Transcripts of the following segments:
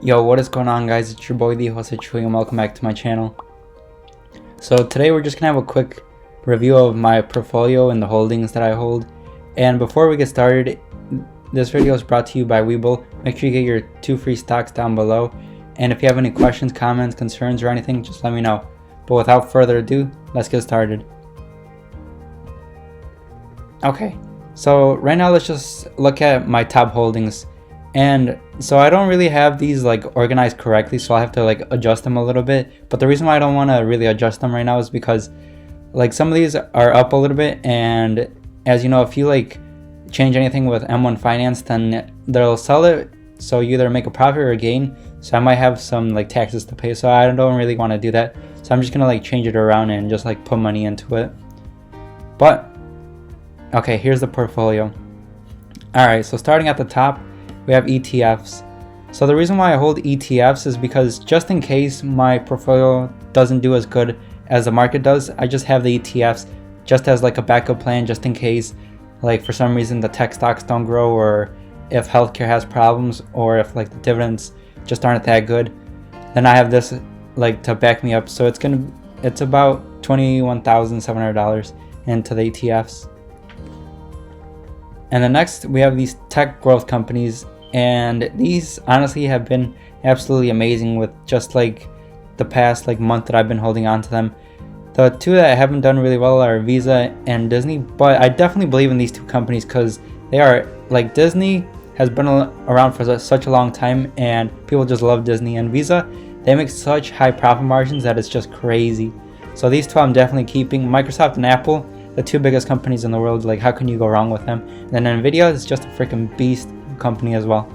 Yo, what is going on, guys? It's your boy the host and welcome back to my channel. So today we're just gonna have a quick review of my portfolio and the holdings that I hold. And before we get started, this video is brought to you by Webull. Make sure you get your 2 free stocks down below. And if you have any questions, comments, concerns, or anything, just let me know. But without further ado, let's get started. Okay, so right now let's just look at my top holdings. And so I don't really have these like organized correctly, so I have to like adjust them a little bit. But the reason why I don't want to really adjust them right now is because like some of these are up a little bit, and as you know, if you like change anything with M1 Finance, then they'll sell it, so you either make a profit or a gain. So I might have some like taxes to pay, so I don't really want to do that. So I'm just gonna like change it around and just like put money into it. But okay, here's the portfolio. All right, so starting at the top, we have ETFs. So the reason why I hold ETFs is because just in case my portfolio doesn't do as good as the market does, I just have the ETFs just as like a backup plan, just in case like for some reason the tech stocks don't grow, or if healthcare has problems, or if like the dividends just aren't that good, then I have this like to back me up. So it's about $21,700 into the ETFs. And the next we have these tech growth companies, and these honestly have been absolutely amazing with just like the past like month that I've been holding on to them. The two that haven't done really well are Visa and Disney, but I definitely believe in these two companies because they are like, Disney has been around for such a long time and people just love Disney, and Visa, they make such high profit margins that it's just crazy. So these two I'm definitely keeping. Microsoft and Apple, the two biggest companies in the world, like how can you go wrong with them? And then Nvidia is just a freaking beast company as well.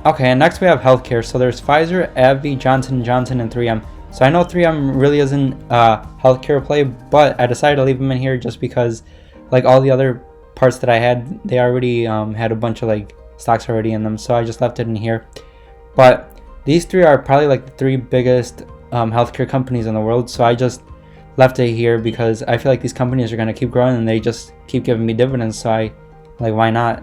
Okay, and next we have healthcare. So there's Pfizer, AbbVie, Johnson & Johnson, and 3M. So I know 3M really isn't a healthcare play, but I decided to leave them in here just because like all the other parts that I had, they already had a bunch of like stocks already in them, so I just left it in here. But these three are probably like the 3 biggest healthcare companies in the world, so I just left it here because I feel like these companies are going to keep growing and they just keep giving me dividends, so I like, why not?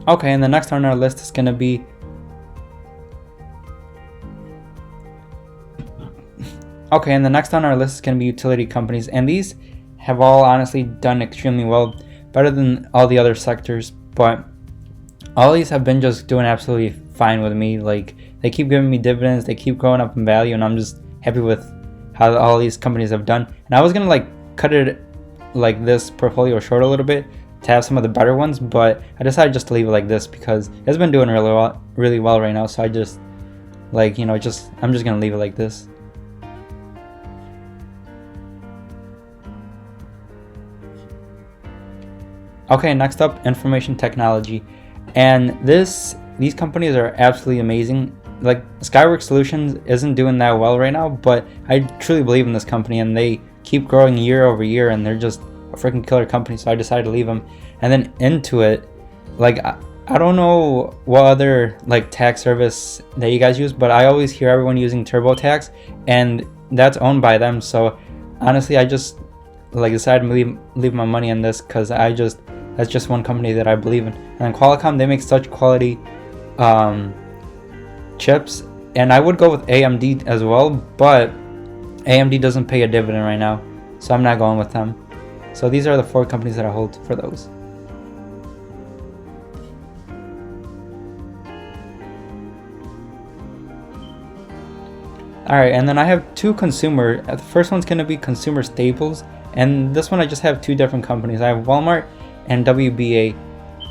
Okay, and the next on our list is going to be utility companies, and these have all honestly done extremely well, better than all the other sectors, but all these have been just doing absolutely fine with me. Like they keep giving me dividends, they keep growing up in value, and I'm just happy with how all these companies have done. And I was gonna like cut it like this portfolio short a little bit to have some of the better ones, but I decided just to leave it like this because it's been doing really well right now. So I just like, you know, I'm just gonna leave it like this. Okay, next up, information technology. And these companies are absolutely amazing. Like Skyworks Solutions isn't doing that well right now, but I truly believe in this company and they keep growing year over year and they're just a freaking killer company, so I decided to leave them. And then Intuit, like I don't know what other like tax service that you guys use, but I always hear everyone using TurboTax, and that's owned by them. So honestly, I just like decided to leave my money in this because that's just one company that I believe in. And then Qualcomm, they make such quality chips, and I would go with AMD as well, but AMD doesn't pay a dividend right now, so I'm not going with them. So these are the 4 companies that I hold for those. Alright, and then I have 2 consumer. The first one's going to be consumer staples, and this one I just have 2 different companies. I have Walmart and WBA.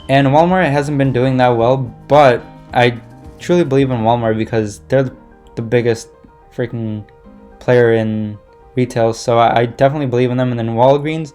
And Walmart hasn't been doing that well, but I truly believe in Walmart because they're the biggest freaking player in retail, so I definitely believe in them. And then Walgreens,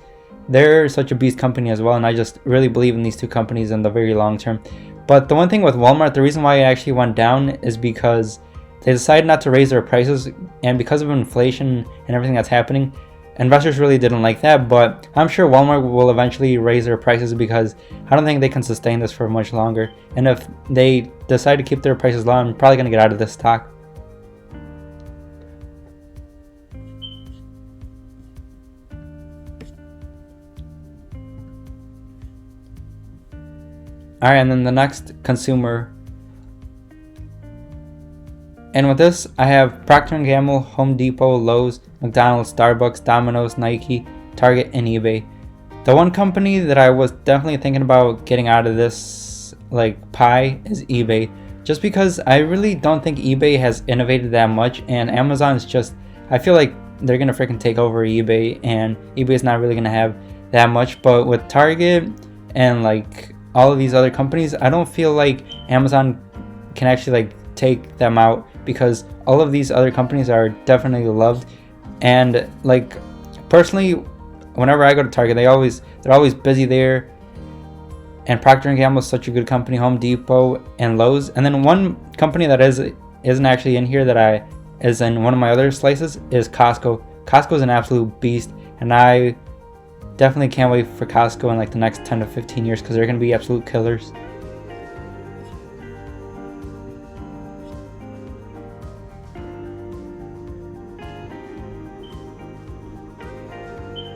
they're such a beast company as well, and I just really believe in these 2 companies in the very long term. But the one thing with Walmart, the reason why it actually went down is because they decided not to raise their prices, and because of inflation and everything that's happening, investors really didn't like that. But I'm sure Walmart will eventually raise their prices because I don't think they can sustain this for much longer. And if they decide to keep their prices low, I'm probably going to get out of this stock. Alright, and then the next, consumer. And with this, I have Procter & Gamble, Home Depot, Lowe's, McDonald's, Starbucks, Domino's, Nike, Target, and eBay. The one company that I was definitely thinking about getting out of this like pie is eBay. Just because I really don't think eBay has innovated that much, and Amazon is just, I feel like they're gonna freaking take over eBay, and eBay is not really gonna have that much. But with Target and like all of these other companies, I don't feel like Amazon can actually like take them out, because all of these other companies are definitely loved. And like personally, whenever I go to Target, they're always busy there. And Procter & Gamble is such a good company, Home Depot and Lowe's. And then one company that isn't actually in here that is in one of my other slices is Costco. Costco is an absolute beast, and I definitely can't wait for Costco in like the next 10 to 15 years, because they're going to be absolute killers.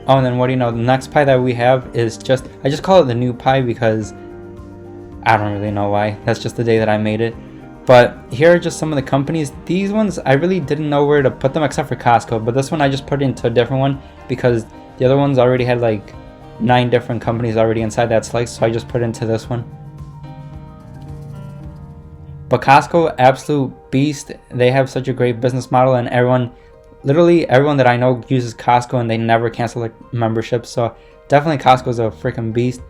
Oh, and then what do you know? The next pie that we have is I just call it the new pie because I don't really know why. That's just the day that I made it. But here are just some of the companies. These ones, I really didn't know where to put them except for Costco. But this one I just put into a different one because the other ones already had like 9 different companies already inside that slice. So I just put it into this one. But Costco, absolute beast. They have such a great business model, and literally everyone that I know uses Costco, and they never cancel their membership. So definitely Costco's a freaking beast.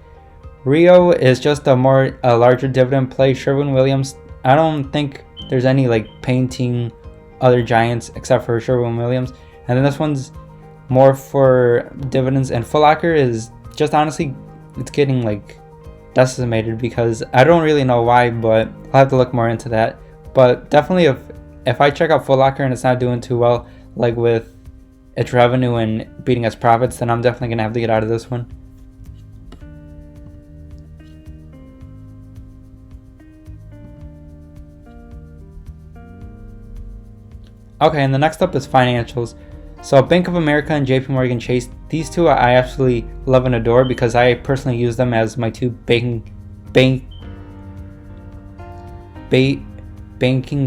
Rio is just a larger dividend play. Sherwin-Williams, I don't think there's any like painting other giants except for Sherwin-Williams. And then this one's more for dividends. And Foot Locker is just honestly, it's getting like decimated because I don't really know why, but I'll have to look more into that. But definitely if I check out Foot Locker and it's not doing too well, like with its revenue and beating its profits, then I'm definitely gonna have to get out of this one. Okay, and the next up is financials. So Bank of America and JP Morgan Chase, these two I absolutely love and adore because I personally use them as my two banking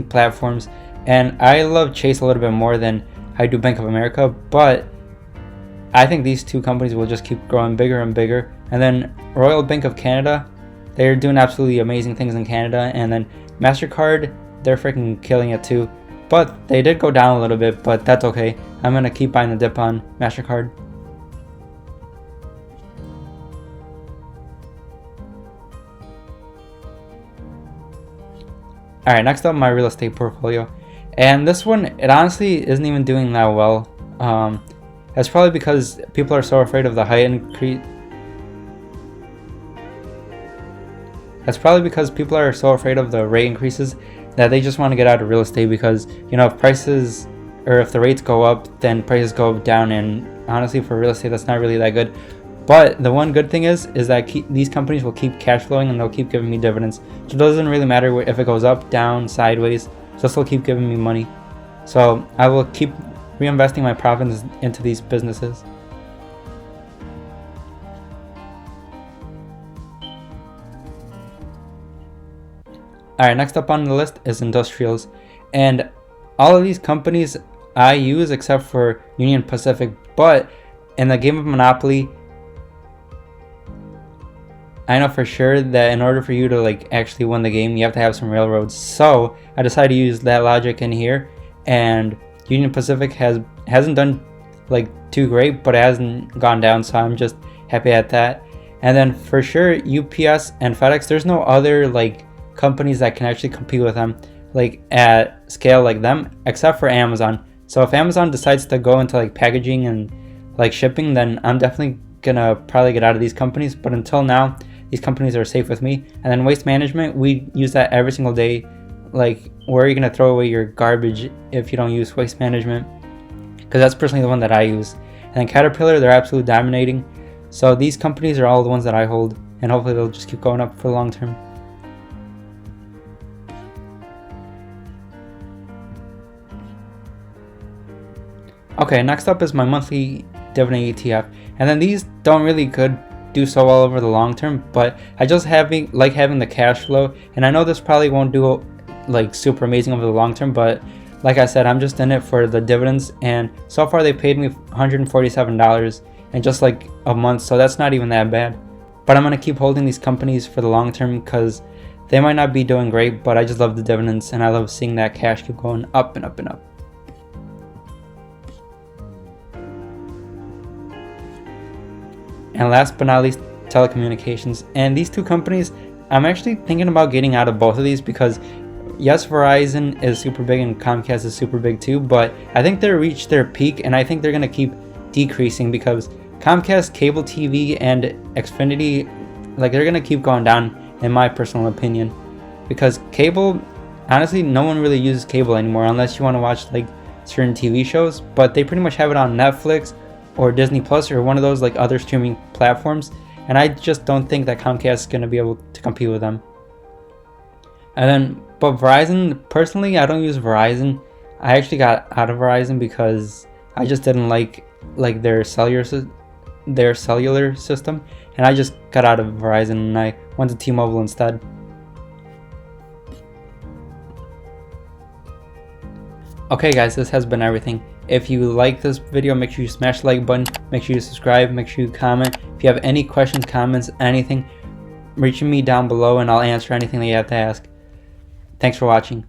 platforms. And I love Chase a little bit more than I do Bank of America, but I think these two companies will just keep growing bigger and bigger. And then Royal Bank of Canada, they're doing absolutely amazing things in Canada. And then MasterCard, they're freaking killing it too. But they did go down a little bit, but that's okay. I'm going to keep buying the dip on MasterCard. Alright, next up, my real estate portfolio. And this one, it honestly isn't even doing that well. That's probably because people are so afraid of the height increase. That's probably because people are so afraid of the rate increases that they just want to get out of real estate because, you know, if the rates go up, then prices go down. And honestly, for real estate, that's not really that good. But the one good thing is that these companies will keep cash flowing and they'll keep giving me dividends. So it doesn't really matter if it goes up, down, sideways. This will keep giving me money. So I will keep reinvesting my profits into these businesses. Alright, next up on the list is industrials. And all of these companies I use except for Union Pacific. But in the game of Monopoly, I know for sure that in order for you to like actually win the game, you have to have some railroads. So I decided to use that logic in here, and Union Pacific hasn't done like too great, but it hasn't gone down, so I'm just happy at that. And then for sure UPS and FedEx, there's no other like companies that can actually compete with them like at scale like them except for Amazon. So if Amazon decides to go into like packaging and like shipping, then I'm definitely gonna probably get out of these companies. But until now, these companies are safe with me. And then waste management, we use that every single day. Like, where are you gonna throw away your garbage if you don't use waste management? Because that's personally the one that I use. And then Caterpillar, they're absolutely dominating. So these companies are all the ones that I hold, and hopefully they'll just keep going up for the long term. Okay, next up is my monthly dividend ETF. And then these don't really do so well over the long term, but I just like having the cash flow, and I know this probably won't do like super amazing over the long term, but like I said, I'm just in it for the dividends, and so far they paid me $147 in just like a month, so that's not even that bad. But I'm gonna keep holding these companies for the long term because they might not be doing great, but I just love the dividends and I love seeing that cash keep going up and up and up. And last but not least, Telecommunications. And these two companies, I'm actually thinking about getting out of both of these because yes, Verizon is super big and Comcast is super big too, but I think they reached their peak and I think they're gonna keep decreasing because Comcast, cable TV, and Xfinity, like they're gonna keep going down in my personal opinion. Because cable, honestly, no one really uses cable anymore unless you want to watch like certain TV shows, but they pretty much have it on Netflix or Disney Plus or one of those like other streaming platforms, and I just don't think that Comcast is gonna be able to compete with them. And then, but Verizon, personally, I don't use Verizon. I actually got out of Verizon because I just didn't like their cellular system, and I just got out of Verizon and I went to T-Mobile instead. Okay guys, this has been everything. If you like this video, make sure you smash the like button, make sure you subscribe, make sure you comment. If you have any questions, comments, anything, reach me down below and I'll answer anything that you have to ask. Thanks for watching.